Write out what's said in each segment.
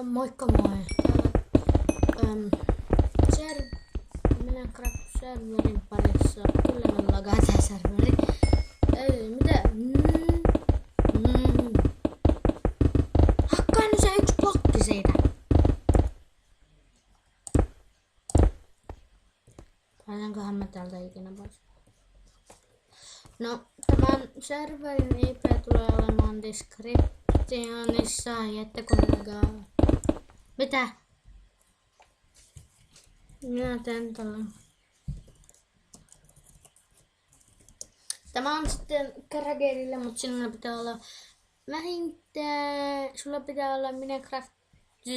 Moikka moi. Täällä Minecraft-serverin parissa. Kyllä on lagaa tää serveri. Mitä? Hakkaa nyt se yksi blokki siitä. Pääsenköhän mä täältä ikinä pois? No, tämän serverin IP tulee olemaan descriptionissa. Jättäkollegaa. Mitä? Minä teen tällä. Tämä on sitten Karagerille, mutta sinulla pitää olla vähintään. Sulla pitää olla Minecraft 1.7.2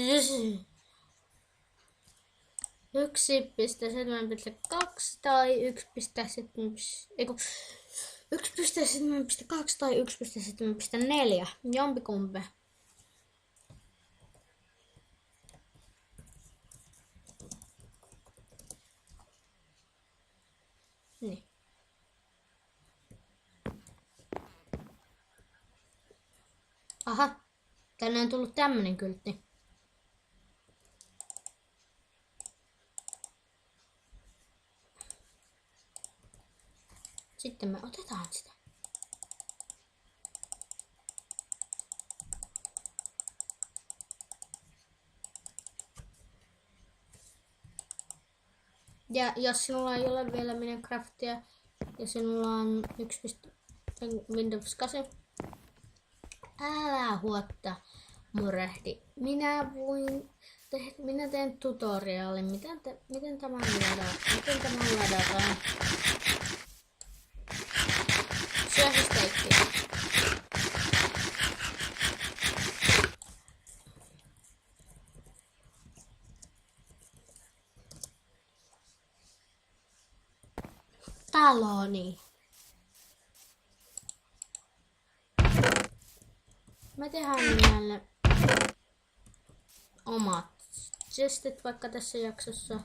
tai 1.7.2 tai 1.7.4. Jompikumpi. Niin. Aha, tänne on tullut tämmönen kyltti. Sitten me otetaan sitä. Ja jos sinulla ei ole vielä Minecraftia ja sinulla on Windows 8, älä huotta murehdi. Minä teen tutoriaalin, miten tämä ladataan. Syö se steikkiä. Taloni. Me tehdään näille omat chestit vaikka tässä jaksossa.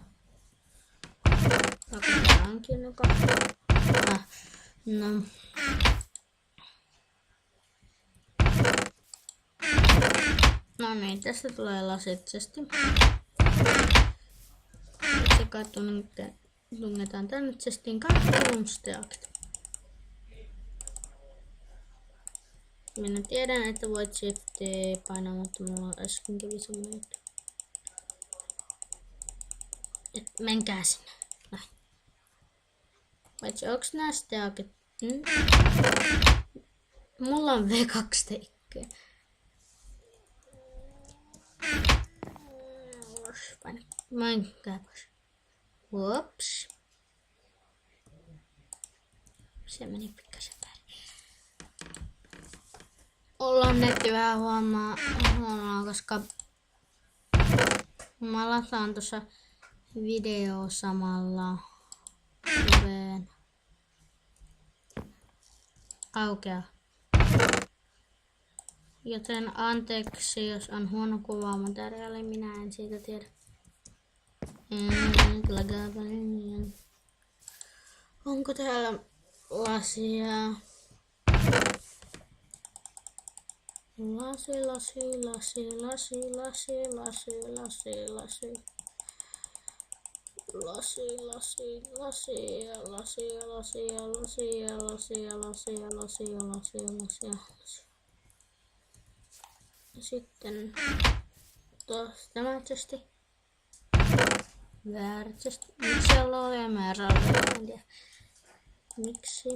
Rakentaankin joka. No. No niin, tästä tulee lasit chesti. Se kai tunnetaan tänne chestiin kaikki runsteakit. Minä tiedän, että voit shiftiä painaa, mutta mulla äsken kävi semmoinen juttu. Menkää sinne. Näin. Paitsi onks nää steakit? Mulla on V2 steikkiä. Menkää pois. Ups. Se meni pikkasen väärin. Ollaan netti vähän huonoa, koska mä lataan tuossa video samalla kuveen. Aukea. Joten anteeksi, jos on huono kuvamateriaali, minä en siitä tiedä. Onko täällä lasia? Lasi. Sitten tämä chesti. Väärä chesti. Miksi siellä oli emeraldia? Miksi?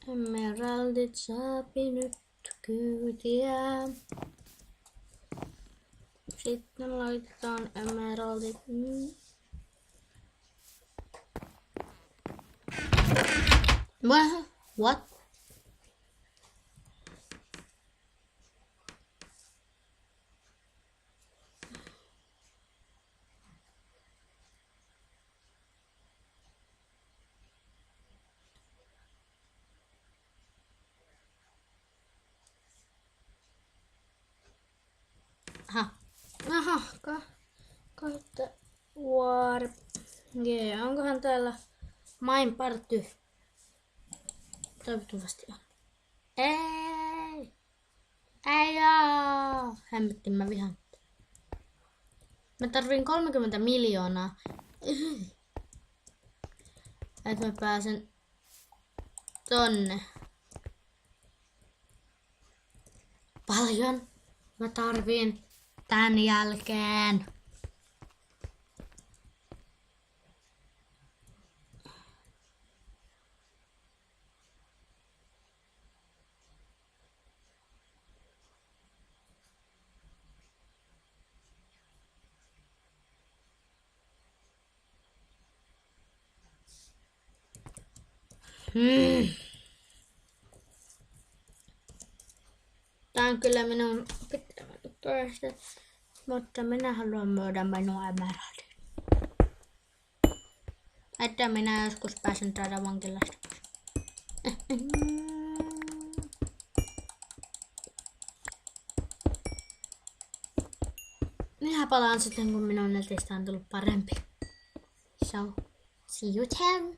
Emeraldit saapi nyt kyytiä. Sitten laitetaan emeraldit. What? Aha, kohta warp. Onkohan täällä Main party. Toivottavasti on. Ei! Ei oo! Hämmittin, mä vihaan. Mä tarviin 30 miljoonaa. Että mä pääsen tonne. Paljon mä tarviin tän jälkeen. Tää on kyllä minun pitämättöistä, mutta minä haluan myydä minun emeraldin. Että minä joskus pääsen täältä vankilasta pois. Minä palaan sitten, kun minun netistä on tullut parempi. So, see you then.